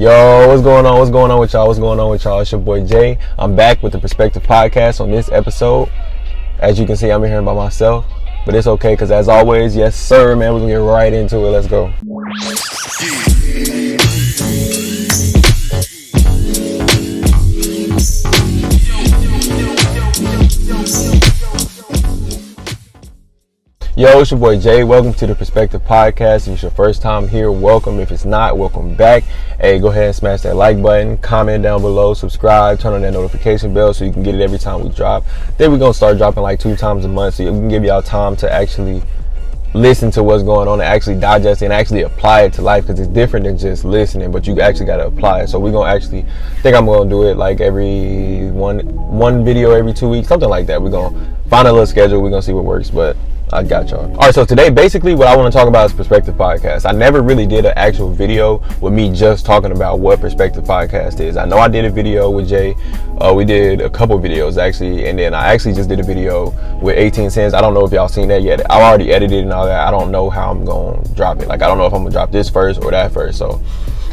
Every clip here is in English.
Yo, what's going on? What's going on with y'all? What's going on with y'all? It's your boy Jay. I'm back with the Perspective Podcast on this episode. As you can see, I'm here by myself, but it's okay because as always, yes sir, man, we're gonna get right into it. Let's go. Yo, it's your boy Jay. Welcome to the Perspective Podcast. If it's your first time here, welcome. If it's not, welcome back. Hey, go ahead and smash that like button, comment down below, subscribe, turn on that notification bell so you can get it every time we drop. Then we're going to start dropping like 2 times a month so we can give y'all time to actually listen to what's going on and actually digest it and actually apply it to life, because it's different than just listening, but you actually got to apply it. So we're going to actually, I'm going to do it like every one video every 2 weeks, something like that. We're going to find a little schedule. We're going to see what works, but I got y'all. All right, so today, basically what I want to talk about is Perspective Podcast. I never really did an actual video with me just talking about what Perspective Podcast is. I know I did a video with Jay. We did a couple videos actually, and then I actually just did a video with 18 Cents. I don't know if y'all seen that yet. I've already edited and all that. I don't know how I'm going to drop it. Like, I don't know if I'm going to drop this first or that first. So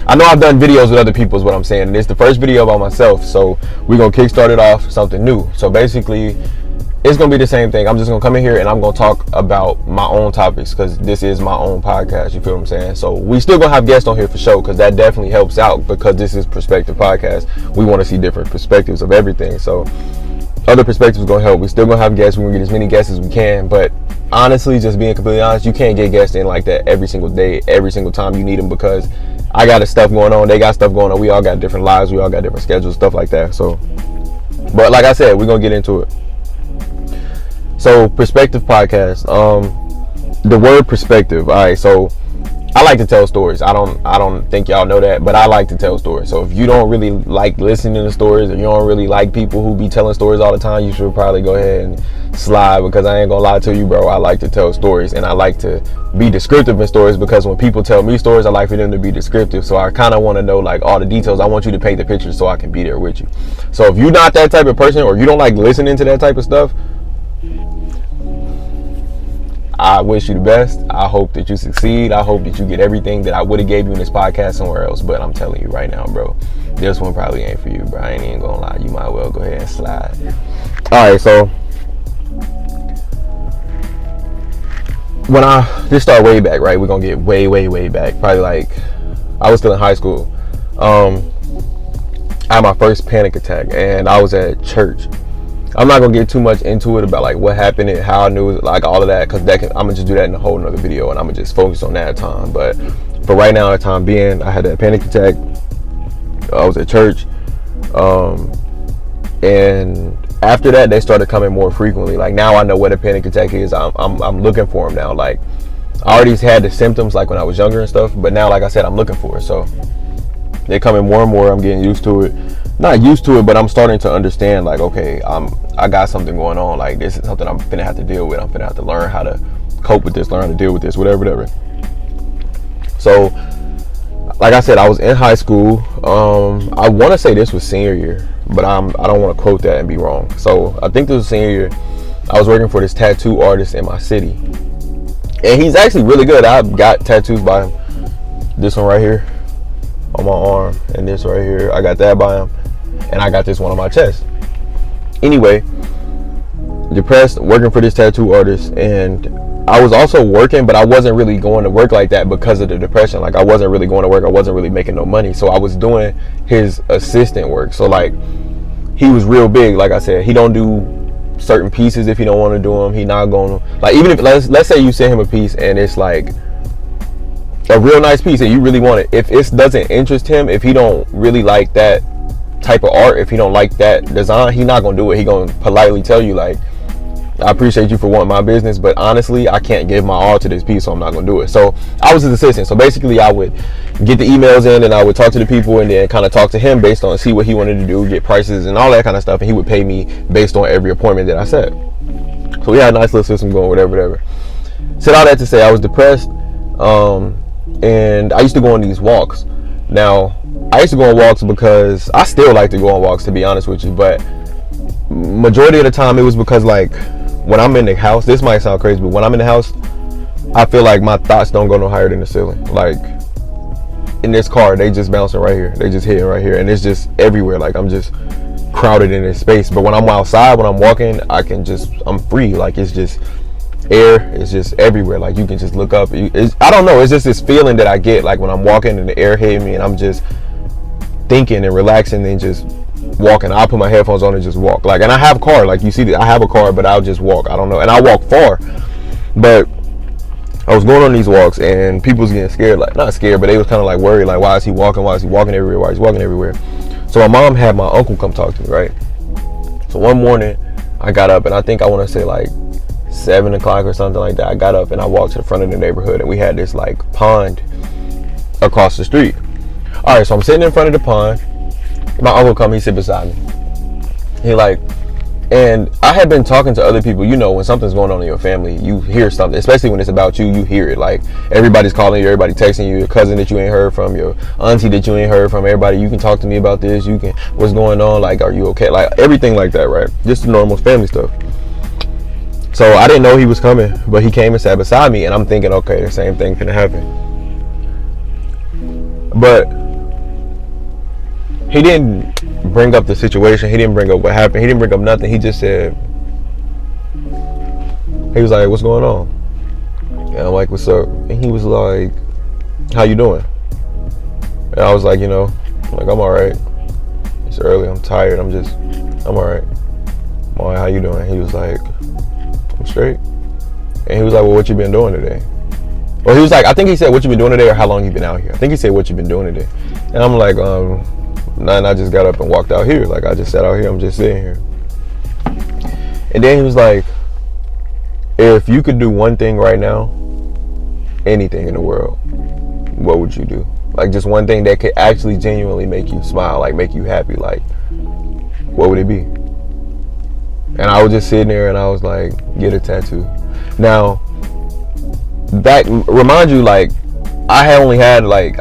I know I've done videos with other people is what I'm saying. And it's the first video by myself. So we're going to kickstart it off something new. So basically, it's going to be the same thing. I'm just going to come in here and I'm going to talk about my own topics because this is my own podcast. You feel what I'm saying? So we still going to have guests on here for sure, because that definitely helps out, because this is Perspective Podcast. We want to see different perspectives of everything. So other perspectives going to help. We still going to have guests. We're going to get as many guests as we can. But honestly, just being completely honest, you can't get guests in like that every single day, every single time you need them, because I got stuff going on. They got stuff going on. We all got different lives. We all got different schedules, stuff like that. So, but like I said, we're going to get into it. So Perspective Podcast, the word perspective. All right, so I like to tell stories. I don't think y'all know that, but I like to tell stories. So if you don't really like listening to stories, or you don't really like people who be telling stories all the time, you should probably go ahead and slide, because I ain't gonna lie to you, bro. I like to tell stories, and I like to be descriptive in stories, because when people tell me stories, I like for them to be descriptive. So I kind of want to know like all the details. I want you to paint the picture so I can be there with you. So if you're not that type of person, or you don't like listening to that type of stuff, I wish you the best. I hope that you succeed. I hope that you get everything that I would have gave you in this podcast somewhere else. But I'm telling you right now, bro, this one probably ain't for you, bro. I ain't even gonna lie. You might well go ahead and slide. All right, so when this start way back, right? We're gonna get way back. Probably like I was still in high school. I had my first panic attack, and I was at church. I'm not gonna get too much into it about like what happened and how I knew it, like all of that, because I'm gonna just do that in a whole nother video, and I'm gonna just focus on that time. But for right now, at time being, I had that panic attack. I was at church, and after that, they started coming more frequently. Like now, I know what a panic attack is. I'm looking for them now. Like I already had the symptoms like when I was younger and stuff, but now, like I said, I'm looking for it. So they're coming more and more. I'm getting used to it. Not used to it, but I'm starting to understand, like, okay, I got something going on. Like, this is something I'm finna have to deal with. I'm finna have to learn how to cope with this, learn how to deal with this, whatever. So, like I said, I was in high school. I want to say this was senior year, but I don't want to quote that and be wrong. So, I think this was senior year. I was working for this tattoo artist in my city, and he's actually really good. I've got tattoos by him. This one right here on my arm, and this right here, I got that by him. And I got this one on my chest. Anyway, depressed, working for this tattoo artist, and I was also working, but I wasn't really going to work like that because of the depression. Like I wasn't really going to work. I wasn't really making no money. So I was doing his assistant work. So like he was real big. Like I said, he don't do certain pieces if he don't want to do them. He not going to, like, even if let's say you send him a piece and it's like a real nice piece and you really want it. If it doesn't interest him, if he don't really like that type of art, if he don't like that design, he not gonna do it. He gonna politely tell you like, I appreciate you for wanting my business, but honestly, I can't give my all to this piece, so I'm not gonna do it. So I was his assistant. So basically, I would get the emails in, and I would talk to the people, and then kind of talk to him based on see what he wanted to do, get prices and all that kind of stuff, and he would pay me based on every appointment that I set. So we had a nice little system going, whatever. Said all that to say I was depressed, and I used to go on these walks. Now, I used to go on walks because I still like to go on walks, to be honest with you, but majority of the time it was because, like, when I'm in the house, this might sound crazy, but when I'm in the house, I feel like my thoughts don't go no higher than the ceiling. Like, in this car, they just bouncing right here. They just hitting right here. And it's just everywhere. Like, I'm just crowded in this space. But when I'm outside, when I'm walking, I'm free. Like, it's just air. It's just everywhere. Like, you can just look up. I don't know. It's just this feeling that I get, like, when I'm walking and the air hitting me and I'm just thinking and relaxing and just walking. I'll put my headphones on and just walk. Like, and I have a car. Like, you see, I have a car, but I'll just walk. I don't know. And I walk far. But I was going on these walks and people was getting scared, like, not scared, but they was kind of like worried, like, why is he walking everywhere, why is he walking everywhere? So my mom had my uncle come talk to me, right? So one morning I got up, and I think I want to say like 7 o'clock or something like that. I got up and I walked to the front of the neighborhood, and we had this like pond across the street. All right, so I'm sitting in front of the pond. My uncle come, he sit beside me. He like, and I had been talking to other people. You know, when something's going on in your family, you hear something, especially when it's about you, you hear it. Like, everybody's calling you, everybody texting you, your cousin that you ain't heard from, your auntie that you ain't heard from, everybody, you can talk to me about this, you can, what's going on, like, are you okay? Like, everything like that, right? Just the normal family stuff. So I didn't know he was coming, but he came and sat beside me, and I'm thinking, okay, the same thing can happen. But he didn't bring up the situation. He didn't bring up what happened. He didn't bring up nothing. He just said, he was like, what's going on? And I'm like, what's up? And he was like, how you doing? And I was like, I'm all right. It's early. I'm tired. I'm all right. I'm all right. How you doing? He was like, I'm straight. And he was like, well, what you been doing today? Or he was like, I think he said, what you been doing today, or how long you been out here? I think he said, what you been doing today? And I'm like, nothing. I just got up and walked out here. Like, I just sat out here. I'm just sitting here. And then he was like, if you could do one thing right now, anything in the world, what would you do? Like, just one thing that could actually genuinely make you smile, like make you happy. Like, what would it be? And I was just sitting there and I was like, get a tattoo. Now, remind you, like, I had only had, like,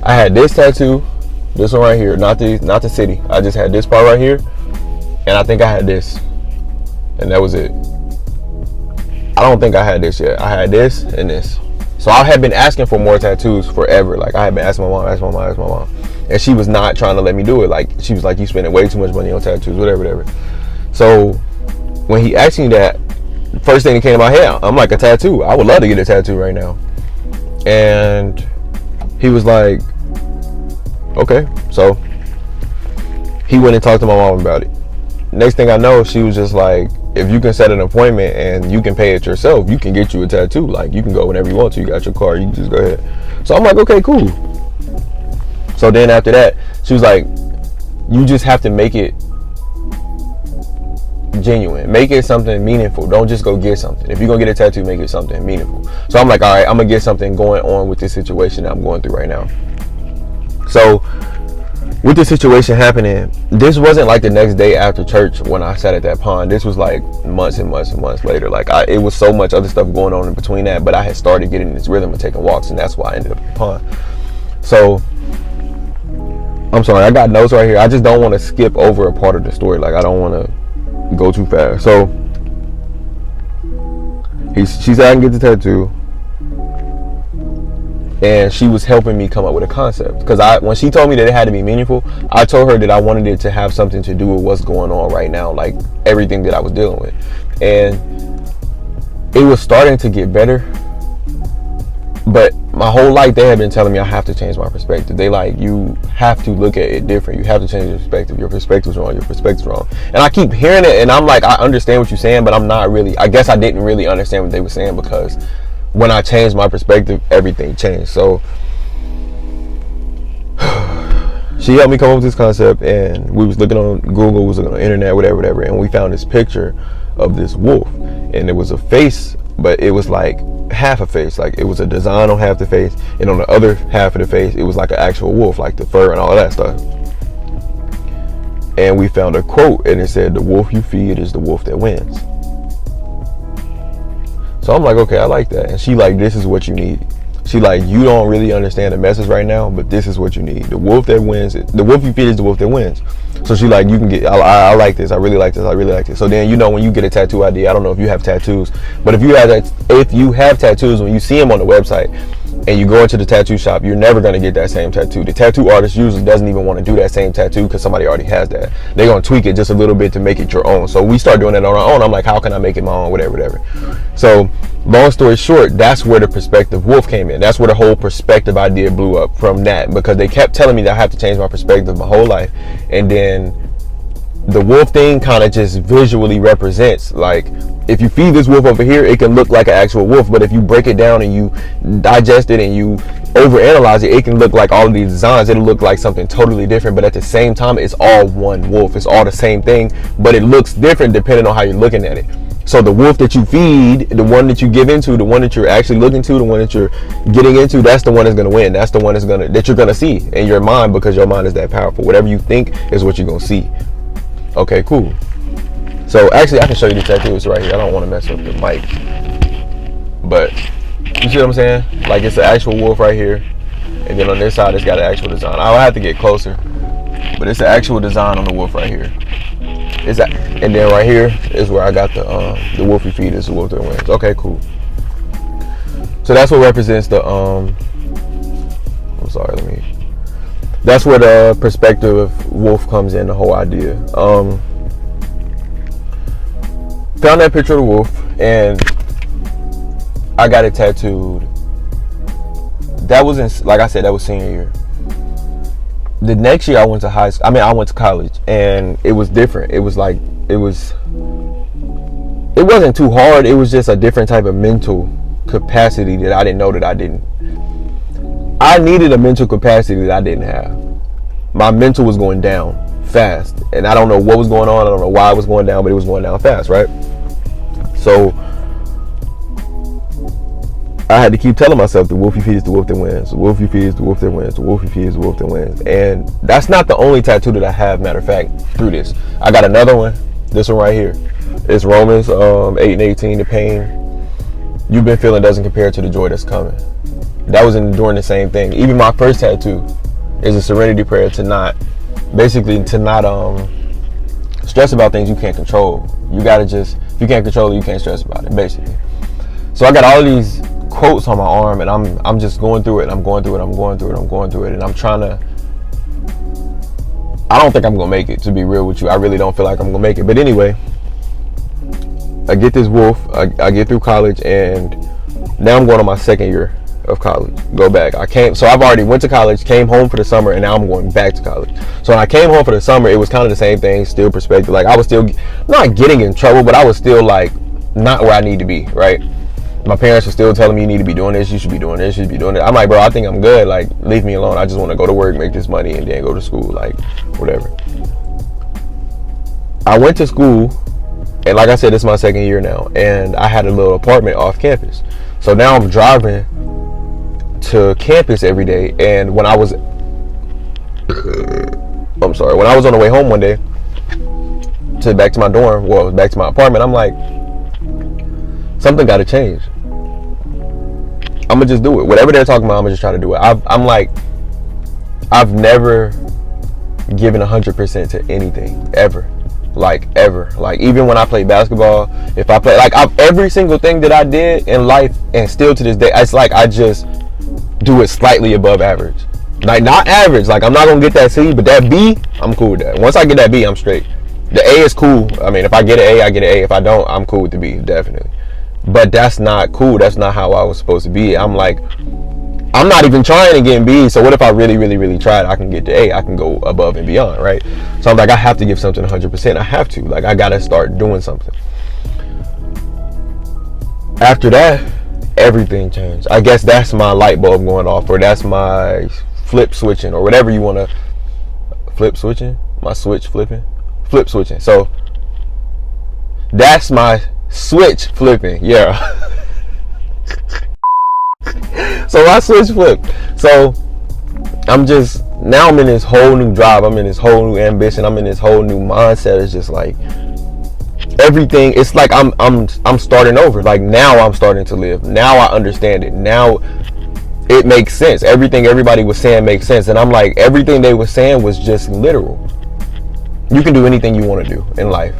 I had this tattoo, this one right here, not the city. I just had this part right here, and I think I had this, and that was it. I don't think I had this yet. I had this and this. So I had been asking for more tattoos forever. Like, I had been asking my mom, and she was not trying to let me do it. Like, she was like, you spending way too much money on tattoos, whatever. So when he asked me that, first thing that came to my head, I'm like, a tattoo. I would love to get a tattoo right now. And he was like, okay. So he went and talked to my mom about it. Next thing I know, she was just like, if you can set an appointment and you can pay it yourself, you can get you a tattoo. Like, you can go whenever you want to. You got your car, you can just go ahead. So I'm like, okay, cool. So then after that, she was like, you just have to make it genuine. Make it something meaningful. Don't just go get something. If you're going to get a tattoo, make it something meaningful. So I'm like, all right, I'm going to get something going on with this situation that I'm going through right now. So with the situation happening, this wasn't like the next day after church when I sat at that pond. This was like months and months and months later. Like, it was so much other stuff going on in between that, but I had started getting this rhythm of taking walks, and that's why I ended up at the pond. So I'm sorry, I got notes right here. I just don't want to skip over a part of the story. Like, I don't want to go too fast. So she said I can get the tattoo, and she was helping me come up with a concept, because when she told me that it had to be meaningful, I told her that I wanted it to have something to do with what's going on right now, like everything that I was dealing with. And it was starting to get better, but my whole life they had been telling me I have to change my perspective. They like, you have to look at it different. You have to change your perspective. Your perspective's wrong. Your perspective's wrong. And I keep hearing it, and I'm like, I understand what you're saying, but I'm not really. I guess I didn't really understand what they were saying, because when I changed my perspective, everything changed. So she helped me come up with this concept, and we was looking on Google, we was looking on the internet, whatever, and we found this picture of this wolf, and it was a face, but it was like half a face. Like, it was a design on half the face, and on the other half of the face, it was like an actual wolf, like the fur and all of that stuff. And we found a quote, and it said, the wolf you feed is the wolf that wins. So I'm like, okay, I like that. And she like, this is what you need. She like, you don't really understand the message right now, but this is what you need. The wolf that wins, the wolf you feed is the wolf that wins. So she like, you can get, I like this, I really like this, I really like this. So then, you know, when you get a tattoo idea, I don't know if you have tattoos, but if you have tattoos, when you see them on the website and you go into the tattoo shop, you're never going to get that same tattoo. The tattoo artist usually doesn't even want to do that same tattoo because somebody already has that. They're going to tweak it just a little bit to make it your own. So we start doing it on our own. I'm like, how can I make it my own, whatever. So long story short, that's where the perspective wolf came in. That's where the whole perspective idea blew up from that, because they kept telling me that I have to change my perspective my whole life. And then the wolf thing kind of just visually represents, like, if you feed this wolf over here, it can look like an actual wolf, but if you break it down and you digest it and you overanalyze it, it can look like all of these designs. It'll look like something totally different, but at the same time, it's all one wolf. It's all the same thing, but it looks different depending on how you're looking at it. So the wolf that you feed, the one that you give into, the one that you're actually looking to, the one that you're getting into, that's the one that's going to win. That's the one that you're going to see in your mind, because your mind is that powerful. Whatever you think is what you're going to see. Okay, cool. So actually, I can show you the tattoos right here. I don't want to mess up the mic, but you see what I'm saying? Like, it's an actual wolf right here, and then on this side, it's got an actual design. I'll have to get closer, but it's an actual design on the wolf right here. And then right here is where I got the wolf you feed is the wolf that wins. Okay, cool. So that's what represents the that's where the perspective of wolf comes in, the whole idea. Found that picture of the wolf and I got it tattooed. That was like I said, that was senior year. The next year I went to I went to college, and it was different. It was like, it wasn't too hard. It was just a different type of mental capacity that I didn't know that I didn't. I needed a mental capacity that I didn't have. My mental was going down fast, and I don't know what was going on. I don't know why it was going down, but it was going down fast, right? So I had to keep telling myself, the wolf you feed is the wolf that wins. The wolf you feed is the wolf that wins. The wolf you feed is the wolf that wins. And that's not the only tattoo that I have, matter of fact, through this. I got another one, this one right here. It's Romans 8:18, the pain you've been feeling doesn't compare to the joy that's coming. That was during the same thing. Even my first tattoo is a serenity prayer to not stress about things you can't control. You gotta just, if you can't control it, you can't stress about it, basically. So I got all these quotes on my arm, and I'm just going through it. I'm going through it, and I'm trying to. I don't think I'm gonna make it, to be real with you. I really don't feel like I'm gonna make it. But anyway, I get this wolf. I get through college, and now I'm going on my second year of college. Go back. So I've already went to college, came home for the summer, and now I'm going back to college. So when I came home for the summer, it was kind of the same thing, still perspective. Like, I was still not getting in trouble, but I was still like not where I need to be, right? My parents were still telling me, you need to be doing this, you should be doing this, you should be doing it. I'm like, bro, I think I'm good. Like, leave me alone. I just want to go to work, make this money, and then go to school, like, whatever. I went to school, and like I said, it's my second year now, and I had a little apartment off campus. So now I'm driving to campus every day, and when I was on the way home one day back to my dorm, back to my apartment, I'm like, something got to change. I'm gonna just do it. Whatever they're talking about, I'm gonna just try to do it. I've never given 100% to anything ever. Like, even when I played basketball, if I play, like, every single thing that I did in life, and still to this day, it's like I just do it slightly above average. Like, not average. Like, I'm not gonna get that C, but that B, I'm cool with that. Once I get that B, I'm straight. The A is cool. I mean, if I get an A, I get an A. If I don't, I'm cool with the B, definitely. But that's not cool. That's not how I was supposed to be. I'm like, I'm not even trying to get B. So what if I really, really, really tried? I can get to A. I can go above and beyond, right? So I'm like, I have to give something 100%. I have to. Like, I got to start doing something. After that, everything changed. I guess that's my light bulb going off, or that's my flip switching, or whatever you want to. Flip switching? My switch flipping? Flip switching. So that's my switch flipping, yeah. So I switch flip. So I'm in this whole new drive. I'm in this whole new ambition. I'm in this whole new mindset. It's just like everything. It's like I'm starting over. Like, now I'm starting to live. Now I understand it. Now it makes sense. Everything everybody was saying makes sense. And I'm like, everything they were saying was just literal. You can do anything you want to do in life.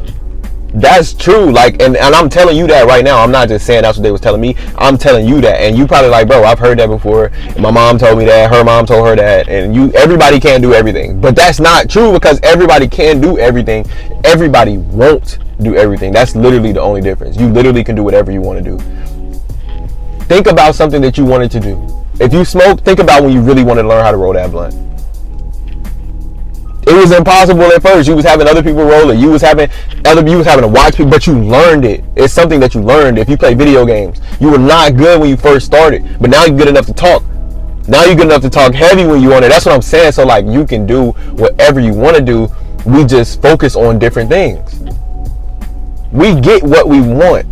That's true. Like, and I'm telling you that right now. I'm not just saying that's what they was telling me. I'm telling you that. And you probably like, bro, I've heard that before. And my mom told me that. Her mom told her that. And everybody can't do everything. But that's not true, because everybody can do everything. Everybody won't do everything. That's literally the only difference. You literally can do whatever you want to do. Think about something that you wanted to do. If you smoke, think about when you really wanted to learn how to roll that blunt. It was impossible at first. You was having other people roll it. You was having to watch people, but you learned it. It's something that you learned. If you play video games, you were not good when you first started, but now you're good enough to talk. Now you're good enough to talk heavy when you want it. That's what I'm saying. So like, you can do whatever you want to do. We just focus on different things. We get what we want.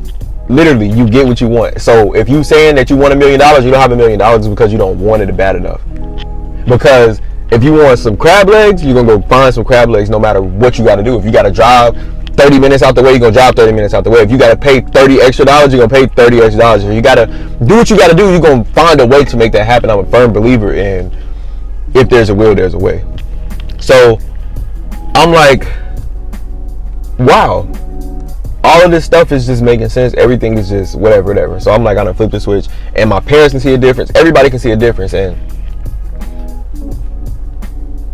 Literally, you get what you want. So if you saying that you want $1 million, you don't have $1 million because you don't want it bad enough. Because if you want some crab legs, you're going to go find some crab legs no matter what you got to do. If you got to drive 30 minutes out the way, you're going to drive 30 minutes out the way. If you got to pay $30 extra, you're going to pay $30 extra. If you got to do what you got to do, you're going to find a way to make that happen. I'm a firm believer in, if there's a will, there's a way. So I'm like, wow. All of this stuff is just making sense. Everything is just whatever. So I'm like, I'm gonna flip the switch, and my parents can see a difference. Everybody can see a difference, and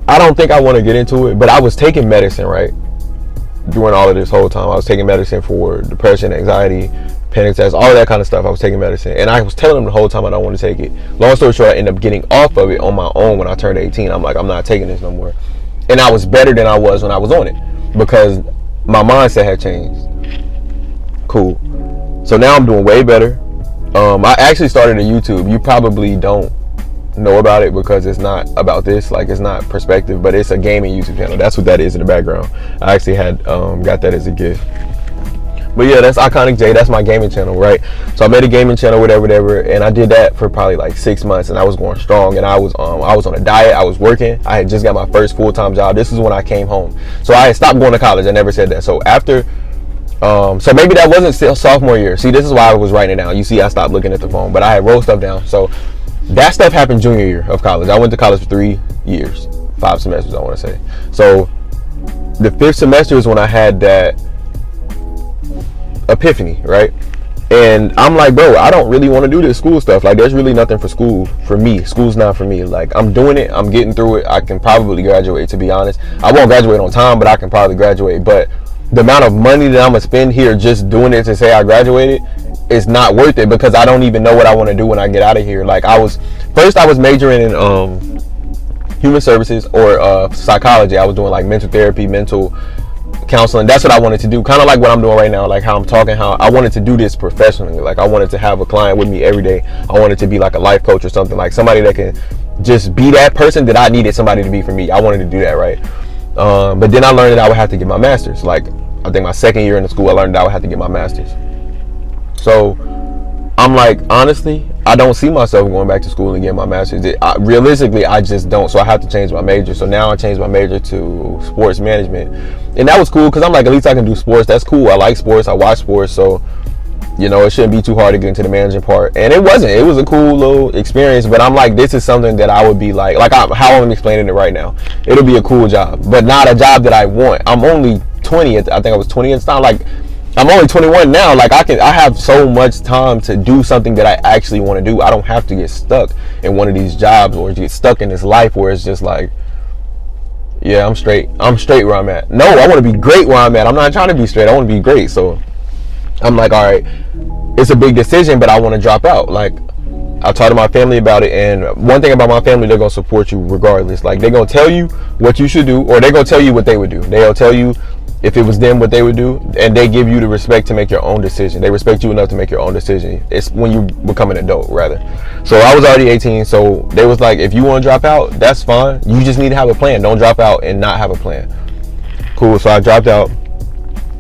I don't think I want to get into it, but I was taking medicine, right? During all of this whole time, I was taking medicine for depression, anxiety, panic attacks, all of that kind of stuff. I was taking medicine, and I was telling them the whole time I don't want to take it. Long story short, I ended up getting off of it on my own when I turned 18. I'm like, I'm not taking this no more. And I was better than I was when I was on it, because my mindset had changed. Cool. So now I'm doing way better. I actually started a YouTube. You probably don't know about it because it's not about this. Like, it's not Perspective, but it's a gaming YouTube channel. That's what that is in the background. I actually had got that as a gift. But yeah, that's Iconic J. That's my gaming channel, right? So I made a gaming channel, whatever, and I did that for probably like 6 months, and I was going strong, and I was on a diet. I was working. I had just got my first full-time job. This is when I came home. So I had stopped going to college. I never said that. So after, so maybe that wasn't still sophomore year. See, this is why I was writing it down. You see, I stopped looking at the phone, but I had wrote stuff down. So that stuff happened junior year of college. I went to college for 3 years, 5 semesters, I want to say. So the 5th semester is when I had that epiphany, right? And I'm like, bro, I don't really want to do this school stuff. Like, there's really nothing for school for me. School's not for me. Like, I'm doing it, I'm getting through it. I can probably graduate, to be honest. I won't graduate on time, but I can probably graduate. But the amount of money that I'm gonna spend here just doing it to say I graduated is not worth it, because I don't even know what I want to do when I get out of here. Like, I was majoring in human services or psychology. I was doing like mental therapy, mental counseling. That's what I wanted to do, kind of like what I'm doing right now, like how I'm talking, how I wanted to do this professionally. Like, I wanted to have a client with me every day. I wanted to be like a life coach or something, like somebody that can just be that person that I needed somebody to be for me. I wanted to do that, right? But then I learned that I would have to get my master's. Like, I think my 2nd year in the school, I learned that I would have to get my master's. So I'm like, honestly, I don't see myself going back to school and getting my master's. Realistically, I just don't. So I have to change my major. So now I changed my major to sports management. And that was cool, because I'm like, at least I can do sports. That's cool. I like sports. I watch sports. So, you know, it shouldn't be too hard to get into the managing part. And it wasn't. It was a cool little experience. But I'm like, this is something that I would be like how I'm explaining it right now. It'll be a cool job, but not a job that I want. I'm only 20. I think I was 20. It's not like I'm only 21 now. Like, I have so much time to do something that I actually want to do. I don't have to get stuck in one of these jobs or get stuck in this life where it's just like, yeah, I'm straight where I'm at. No, I want to be great where I'm at. I'm not trying to be straight. I want to be great. So I'm like, all right, it's a big decision, but I want to drop out. Like, I talked to my family about it, and one thing about my family, they're going to support you regardless. Like, they're going to tell you what you should do, or they're going to tell you what they would do. They'll tell you if it was them what they would do, and they give you the respect to make your own decision. They respect you enough to make your own decision. It's when you become an adult, rather. So I was already 18, so they was like, if you want to drop out, that's fine. You just need to have a plan. Don't drop out and not have a plan. Cool. So I dropped out,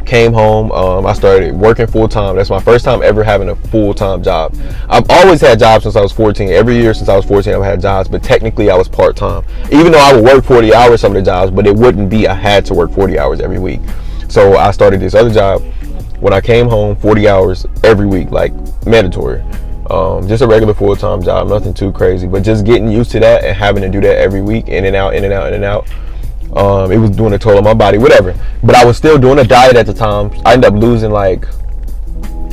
came home. I started working full-time. That's my first time ever having a full-time job. I've always had jobs since I was 14. Every year since I was 14, I've had jobs, but technically I was part-time. Even though I would work 40 hours some of the jobs, but it wouldn't be I had to work 40 hours every week. So I started this other job when I came home, 40 hours every week, like mandatory. Just a regular full-time job, nothing too crazy, but just getting used to that and having to do that every week, in and out, in and out, in and out. It was doing a toll on my body, whatever. But I was still doing a diet at the time. I ended up losing like,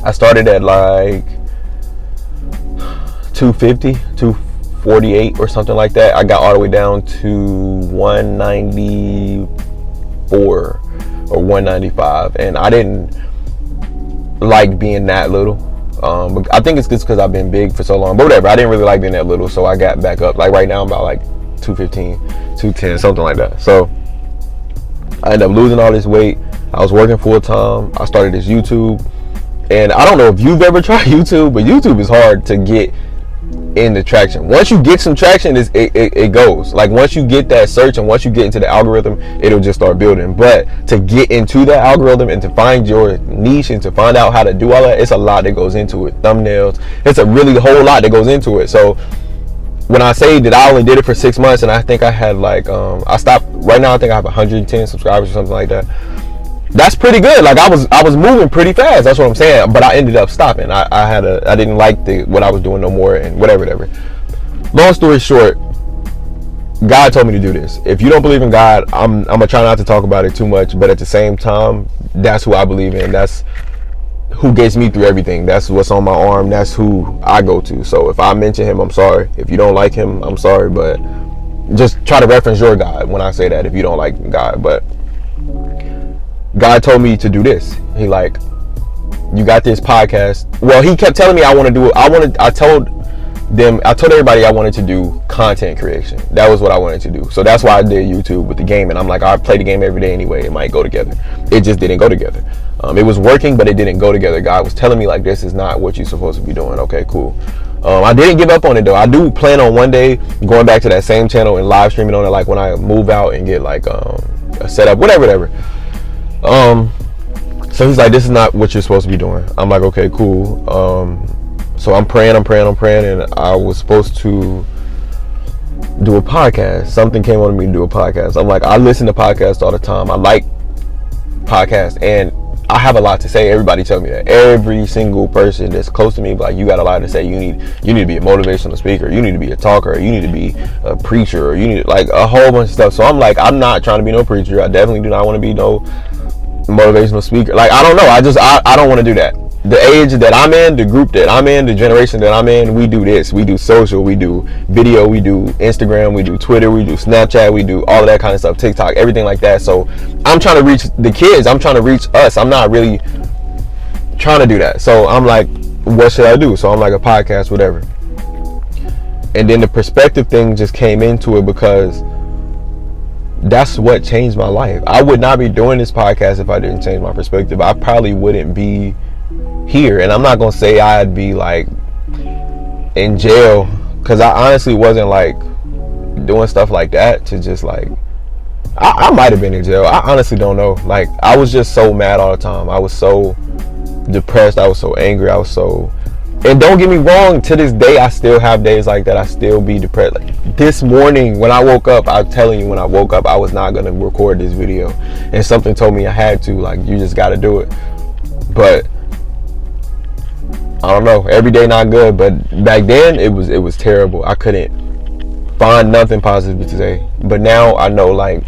I started at like 250, 248 or something like that. I got all the way down to 194 or 195, and I didn't like being that little. But I think it's just because I've been big for so long. But whatever, I didn't really like being that little, so I got back up. Like right now, I'm about like 215, 210, something like that. So I ended up losing all this weight. I was working full time. I started this YouTube, and I don't know if you've ever tried YouTube, but YouTube is hard to get into traction. Once you get some traction, it goes. Like once you get that search and once you get into the algorithm, it'll just start building. But to get into that algorithm and to find your niche and to find out how to do all that, it's a lot that goes into it. Thumbnails, it's a really whole lot that goes into it. So when I say that I only did it for 6 months, and I think I had like I stopped right now, I think I have 110 subscribers or something like that. That's pretty good. Like I was moving pretty fast. That's what I'm saying. But I ended up stopping. I didn't like what I was doing no more, and whatever. Long story short, God told me to do this. If you don't believe in God, I'm gonna try not to talk about it too much. But at the same time, that's who I believe in. That's who gets me through everything. That's what's on my arm. That's who I go to. So if I mention him, I'm sorry. If you don't like him, I'm sorry. But just try to reference your God when I say that. If you don't like God, but God told me to do this. He like, you got this podcast. Well, he kept telling me I want to do it. I told everybody I wanted to do content creation. That was what I wanted to do. So that's why I did YouTube with the game. And I'm like, I play the game every day anyway. It might go together. It just didn't go together. It was working, but it didn't go together. God was telling me like, this is not what you're supposed to be doing. Okay, cool. I didn't give up on it though. I do plan on one day going back to that same channel and live streaming on it. Like when I move out and get like a setup, whatever. So he's like, this is not what you're supposed to be doing. I'm like, okay, cool. So I'm praying, and I was supposed to do a podcast. Something came on me to do a podcast. I'm like, I listen to podcasts all the time. I like podcasts, and I have a lot to say. Everybody tell me that. Every single person that's close to me, like, you got a lot to say. You need to be a motivational speaker. You need to be a talker. You need to be a preacher. Or you need like a whole bunch of stuff. So I'm like, I'm not trying to be no preacher. I definitely do not want to be no motivational speaker. Like, I don't know. I don't want to do that. The age that I'm in, the group that I'm in, the generation that I'm in, we do this. We do social, we do video, we do Instagram, we do Twitter, we do Snapchat, we do all of that kind of stuff, TikTok, everything like that. So I'm trying to reach the kids. I'm trying to reach us. I'm not really trying to do that. So I'm like, what should I do? So I'm like, a podcast, whatever. And then the perspective thing just came into it because that's what changed my life. I would not be doing this podcast if I didn't change my perspective. I probably wouldn't be here, and I'm not gonna say I'd be like in jail, because I honestly wasn't like doing stuff like that to just like, I might have been in jail. I honestly don't know. Like, I was just so mad all the time. I was so depressed. I was so angry. And don't get me wrong, to this day I still have days like that. I still be depressed. Like this morning when I woke up, I'm telling you, when I woke up, I was not gonna record this video, and something told me I had to. Like, you just gotta do it. But I don't know, every day not good, but back then it was terrible. I couldn't find nothing positive to say. But now I know, like,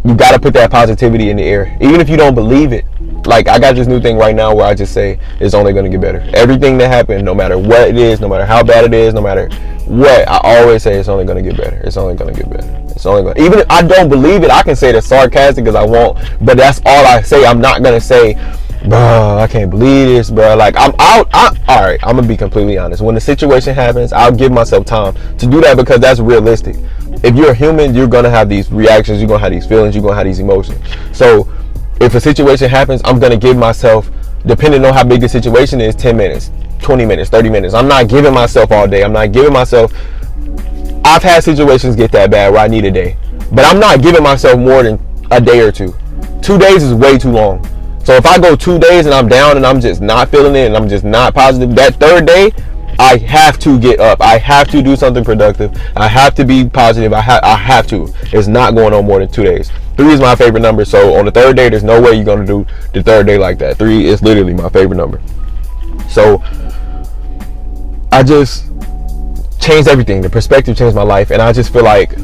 you gotta put that positivity in the air, even if you don't believe it. Like, I got this new thing right now where I just say it's only gonna get better. Everything that happened, no matter what it is, no matter how bad it is, no matter what, I always say it's only gonna get better. It's only gonna get better. It's only gonna, even if I don't believe it, I can say it sarcastic because I won't, but that's all I say. I'm not gonna say, bro, I can't believe this, bro. Like, all right, I'm gonna be completely honest. When the situation happens, I'll give myself time to do that because that's realistic. If you're a human, you're gonna have these reactions, you're gonna have these feelings, you're gonna have these emotions. So if a situation happens, I'm gonna give myself, depending on how big the situation is, 10 minutes, 20 minutes, 30 minutes. I'm not giving myself all day. I'm not giving myself, I've had situations get that bad where I need a day, but I'm not giving myself more than a day or two. 2 days is way too long. So if I go 2 days and I'm down and I'm just not feeling it and I'm just not positive, that third day, I have to get up. I have to do something productive. I have to be positive. I have to. It's not going on more than 2 days. 3 is my favorite number. So on the third day, there's no way you're going to do the third day like that. 3 is literally my favorite number. So I just changed everything. The perspective changed my life. And I just feel like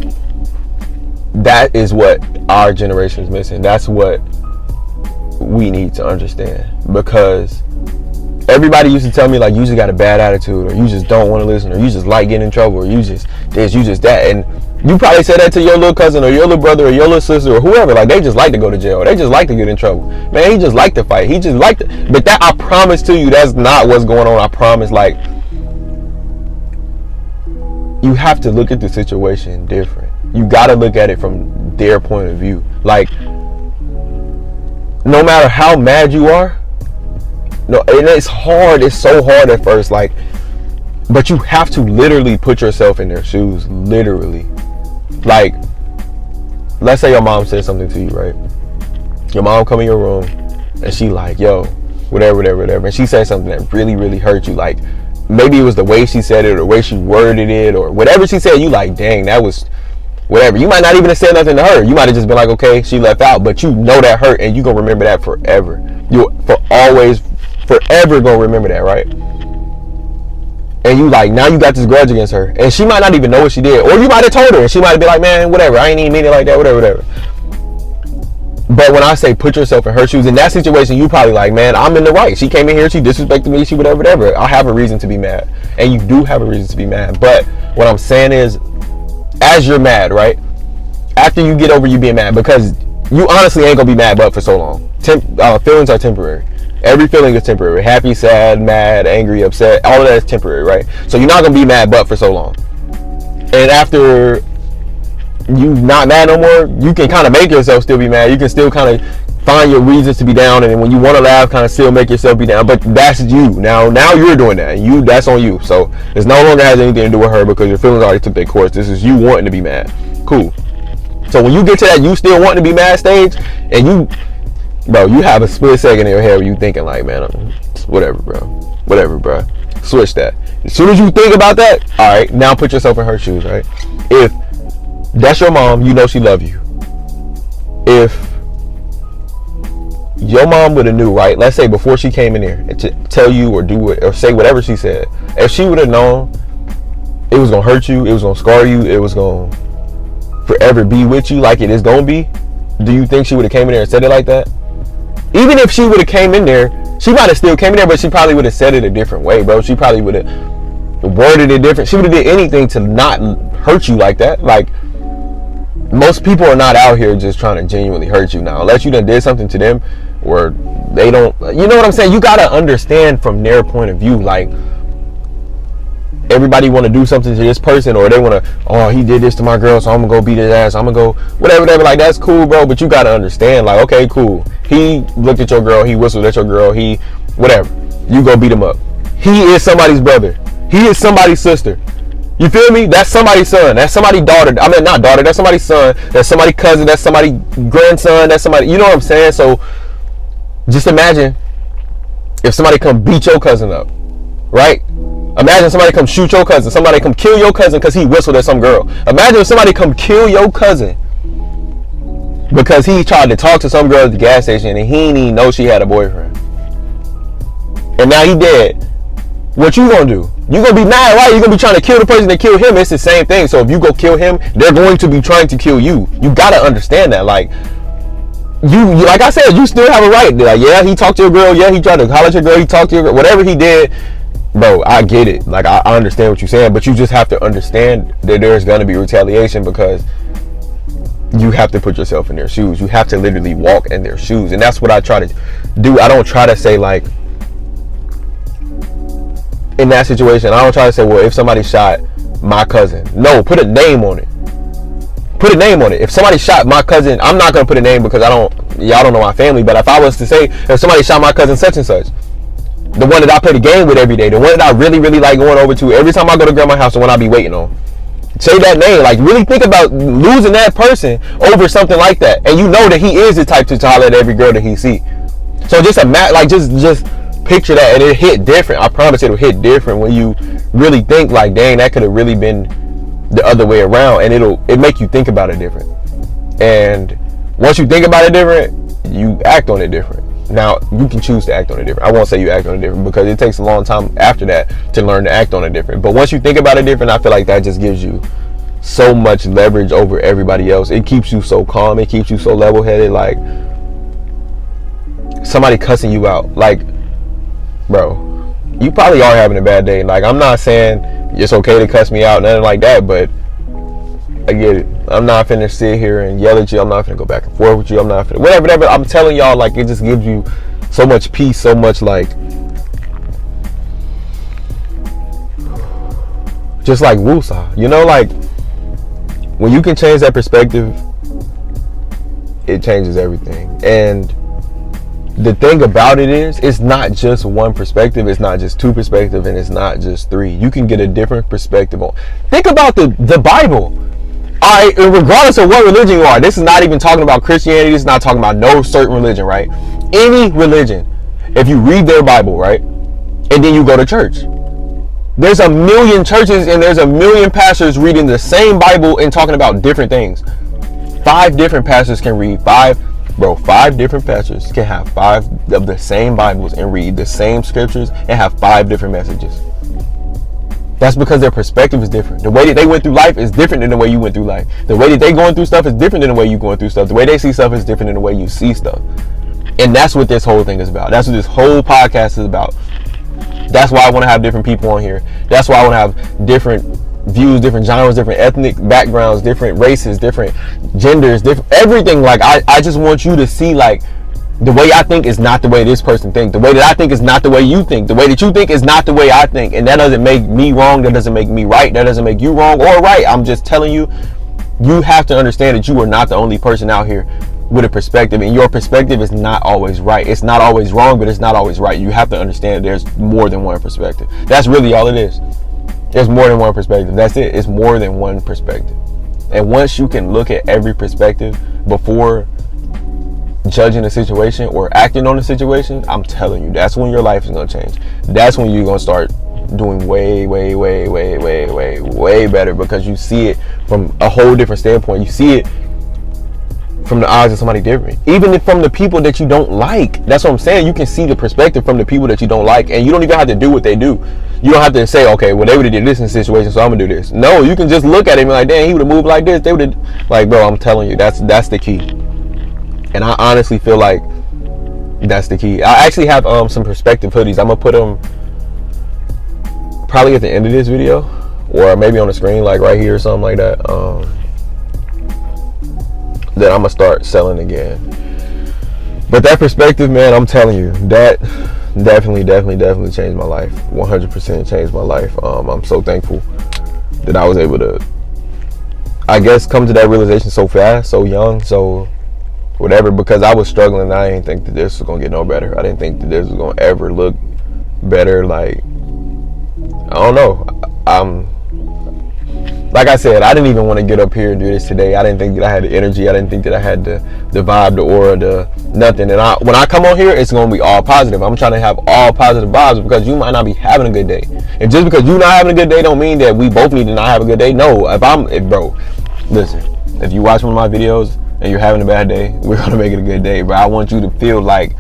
that is what our generation is missing. That's what we need to understand, because everybody used to tell me, like, you just got a bad attitude, or you just don't want to listen, or you just like getting in trouble, or you just this, you just that. And you probably said that to your little cousin or your little brother or your little sister or whoever. Like, they just like to go to jail, or they just like to get in trouble. Man, he just like to fight. He just like to. But that, I promise to you, that's not what's going on. I promise. Like, you have to look at the situation different. You got to look at it from their point of view. Like, no matter how mad you are, no, and it's hard. It's so hard at first. Like, but you have to literally put yourself in their shoes. Literally. Like, let's say your mom said something to you, right? Your mom come in your room and she like, yo, whatever. And she said something that really, really hurt you. Like, maybe it was the way she said it, or the way she worded it, or whatever she said. You like, dang, that was whatever. You might not even have said nothing to her. You might have just been like, okay, she left out. But you know that hurt, and you gonna remember that forever. You forever gonna remember that, right? And you like, now you got this grudge against her, and she might not even know what she did, or you might have told her and she might have been like, man, whatever, I ain't even mean it like that, whatever. But when I say put yourself in her shoes, in that situation, you probably like, man, I'm in the right. She came in here, she disrespected me, she whatever. I have a reason to be mad, and you do have a reason to be mad. But what I'm saying is, as you're mad, right, after you get over you being mad, because you honestly ain't gonna be mad but for so long. Feelings are temporary. Every feeling is temporary. Happy, sad, mad, angry, upset, all of that is temporary, right? So you're not gonna be mad but for so long. And after you not mad no more, you can kind of make yourself still be mad. You can still kind of find your reasons to be down, and then when you want to laugh, kind of still make yourself be down. But that's you. Now you're doing that. That's on you. So it no longer has anything to do with her, because your feelings already took their course. This is you wanting to be mad. Cool. So when you get to that you still wanting to be mad stage, and you have a split second in your head where you thinking like, man, whatever, bro. Switch that. As soon as you think about that, all right, now put yourself in her shoes, right? If that's your mom, you know she love you. If your mom would have knew, right? Let's say before she came in there to tell you or do it or say whatever she said, if she would have known it was gonna hurt you, it was gonna scar you, it was gonna forever be with you like it is gonna be, do you think she would have came in there and said it like that? Even if she would have came in there, she might have still came in there, but she probably would have said it a different way, bro. She probably would have worded it different. She would have did anything to not hurt you like that. Like, most people are not out here just trying to genuinely hurt you now, unless you done did something to them or they don't, you know what I'm saying? You got to understand from their point of view. Like, everybody want to do something to this person, or they want to, oh, he did this to my girl, so I'm gonna go beat his ass, I'm gonna go whatever. Like, that's cool, bro, but you got to understand, like, okay, cool, he looked at your girl, he whistled at your girl, he whatever, you go beat him up. He is somebody's brother, he is somebody's sister. You feel me? That's somebody's son. That's somebody's daughter. I mean, not daughter. That's somebody's son. That's somebody's cousin. That's somebody's grandson. That's somebody. You know what I'm saying? So just imagine if somebody come beat your cousin up, right? Imagine somebody come shoot your cousin. Somebody come kill your cousin because he whistled at some girl. Imagine if somebody come kill your cousin because he tried to talk to some girl at the gas station and he didn't even know she had a boyfriend. And now he dead. What you gonna do? You gonna be mad, right? You gonna be trying to kill the person that killed him. It's the same thing. So if you go kill him, they're going to be trying to kill you. You gotta understand that. Like, you like I said, you still have a right. Like, yeah, he talked to your girl. Yeah, he tried to holler at your girl. He talked to your girl. Whatever he did, bro, I get it. Like, I understand what you're saying, but you just have to understand that there's gonna be retaliation, because you have to put yourself in their shoes. You have to literally walk in their shoes, and that's what I try to do. I don't try to say, like, in that situation, I don't try to say, well, if somebody shot my cousin, no, put a name on it. Put a name on it. If somebody shot my cousin, I'm not gonna put a name because y'all don't know my family. But if I was to say, if somebody shot my cousin such and such, the one that I play the game with every day, the one that I really, really like going over to every time I go to grandma's house, the one I be waiting on, say that name. Like, really think about losing that person over something like that, and you know that he is the type to holler at every girl that he see. So just just picture that, and it hit different. I promise it'll hit different when you really think, like, dang, that could have really been the other way around, and it make you think about it different. And once you think about it different, you act on it different. Now, you can choose to act on it different. I won't say you act on it different, because it takes a long time after that to learn to act on it different. But once you think about it different, I feel like that just gives you so much leverage over everybody else. It keeps you so calm. It keeps you so level-headed. Like, somebody cussing you out, like, bro, you probably are having a bad day. Like, I'm not saying it's okay to cuss me out, nothing like that, but I get it. I'm not finna sit here and yell at you. I'm not finna go back and forth with you. I'm not finna whatever. I'm telling y'all, like, it just gives you so much peace, so much, like, just like woosah, you know, like, when you can change that perspective, it changes everything. And the thing about it is, it's not just one perspective, it's not just two perspectives, and it's not just three. You can get a different perspective on. Think about the Bible. Alright, regardless of what religion you are, this is not even talking about Christianity, this is not talking about no certain religion, right? Any religion, if you read their Bible, right, and then you go to church, there's a million churches and there's a million pastors reading the same Bible and talking about different things. 5 different pastors can read 5 different pastors can have 5 of the same Bibles and read the same scriptures and have 5 different messages. That's because their perspective is different. The way that they went through life is different than the way you went through life. The way that they going through stuff is different than the way you going through stuff. The way they see stuff is different than the way you see stuff. And that's what this whole thing is about. That's what this whole podcast is about. That's why I want to have different people on here. That's why I want to have different views, different genres, different ethnic backgrounds, different races, different genders, different everything. Like, I just want you to see, like, the way I think is not the way this person thinks. The way that I think is not the way you think. The way that you think is not the way I think. And that doesn't make me wrong. That doesn't make me right. That doesn't make you wrong or right. I'm just telling you, you have to understand that you are not the only person out here with a perspective, and your perspective is not always right. It's not always wrong, but it's not always right. You have to understand there's more than one perspective. That's really all it is. There's more than one perspective. That's it. It's more than one perspective. And once you can look at every perspective before judging a situation or acting on a situation, I'm telling you, that's when your life is going to change. That's when you're going to start doing way better, because you see it from a whole different standpoint. You see it from the eyes of somebody different, even from the people that you don't like. That's what I'm saying. You can see the perspective from the people that you don't like, and you don't even have to do what they do. You don't have to say, okay, well, they would have did this in this situation, so I'm gonna do this. No, you can just look at him and be like, damn, he would have moved like this. They would have, like, bro, I'm telling you, that's the key. And I honestly feel like that's the key. I actually have some perspective hoodies. I'm gonna put them probably at the end of this video, or maybe on the screen, like right here or something like that. That I'm gonna start selling again. But that perspective, man, I'm telling you, that definitely changed my life. 100% changed my life. I'm so thankful that I was able to, I guess, come to that realization so fast, so young, so whatever, because I was struggling. I didn't think that this was gonna get no better. I didn't think that this was gonna ever look better. Like, I don't know. Like I said, I didn't even want to get up here and do this today. I didn't think that I had the energy. I didn't think that I had the vibe, the aura, the nothing. And when I come on here, it's going to be all positive. I'm trying to have all positive vibes, because you might not be having a good day. And just because you're not having a good day don't mean that we both need to not have a good day. No, bro, listen, if you watch one of my videos and you're having a bad day, we're going to make it a good day. But I want you to feel like,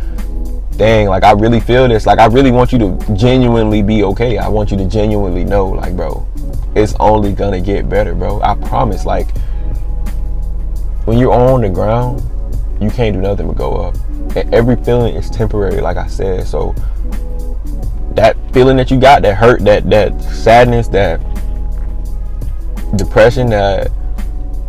dang, like, I really feel this. Like, I really want you to genuinely be okay. I want you to genuinely know, like, bro, it's only gonna get better, bro. I promise. Like, when you're on the ground, you can't do nothing but go up. And every feeling is temporary, like I said. So that feeling that you got, that hurt, that sadness, that depression, that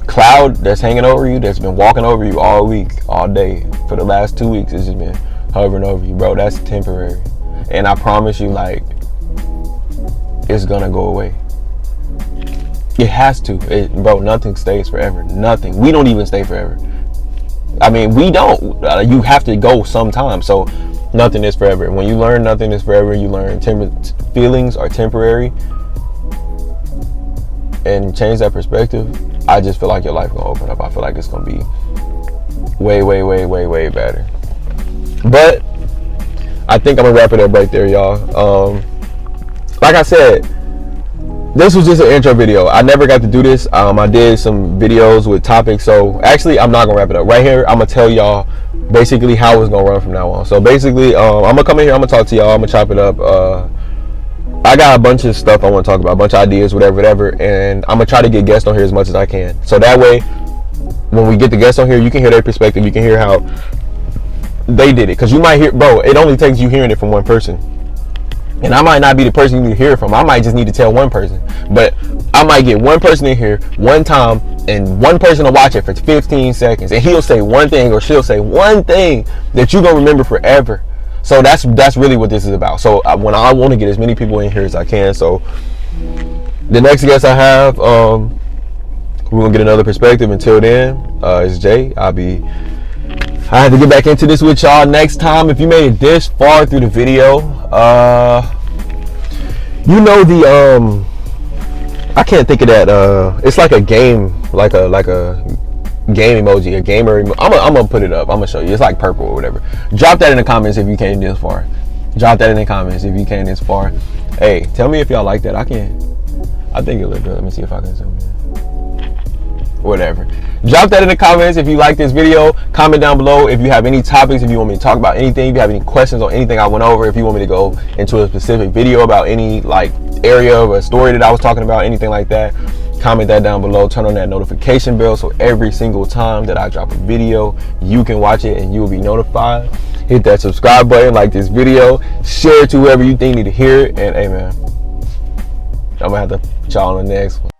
cloud that's hanging over you, that's been walking over you all week, all day, for the last 2 weeks, it's just been hovering over you, bro. That's temporary. And I promise you, like, it's gonna go away. It has to. Bro, nothing stays forever. Nothing. We don't even stay forever. I mean, we don't. You have to go sometime. So nothing is forever. When you learn nothing is forever, you learn feelings are temporary, and change that perspective, I just feel like your life gonna open up. I feel like it's gonna be way better. But I think I'm gonna wrap it up right there, y'all. Like I said, this was just an intro video. I never got to do this. I did some videos with topics. So actually, I'm not gonna wrap it up right here. I'm gonna tell y'all basically how it's gonna run from now on. So basically, I'm gonna come in here, I'm gonna talk to y'all, I'm gonna chop it up. I got a bunch of stuff I want to talk about, a bunch of ideas, whatever, and I'm gonna try to get guests on here as much as I can. So that way, when we get the guests on here, you can hear their perspective. You can hear how they did it, because you might hear, bro, it only takes you hearing it from one person. And I might not be the person you need to hear from. I might just need to tell one person. But I might get one person in here one time, and one person will watch it for 15 seconds, and he'll say one thing or she'll say one thing that you're going to remember forever. So that's really what this is about. So when I want to get as many people in here as I can. So the next guest I have, we're going to get another perspective. Until then, it's Jay. I had to get back into this with y'all next time. If you made it this far through the video, you know the I can't think of that. It's like a game, like a game emoji, a gamer. I'm gonna put it up. I'm gonna show you. It's like purple or whatever. Drop that in the comments if you came this far. Drop that in the comments if you came this far. Hey, tell me if y'all like that. I think it look good. Let me see if I can zoom in. Whatever. Drop that in the comments if you like this video. Comment down below if you have any topics, if you want me to talk about anything, if you have any questions on anything I went over, if you want me to go into a specific video about any like area of a story that I was talking about, anything like that. Comment that down below. Turn on that notification bell so every single time that I drop a video, you can watch it and you will be notified. Hit that subscribe button, like this video, share it to whoever you think need to hear it, and hey man, I'm gonna have to put y'all on the next one.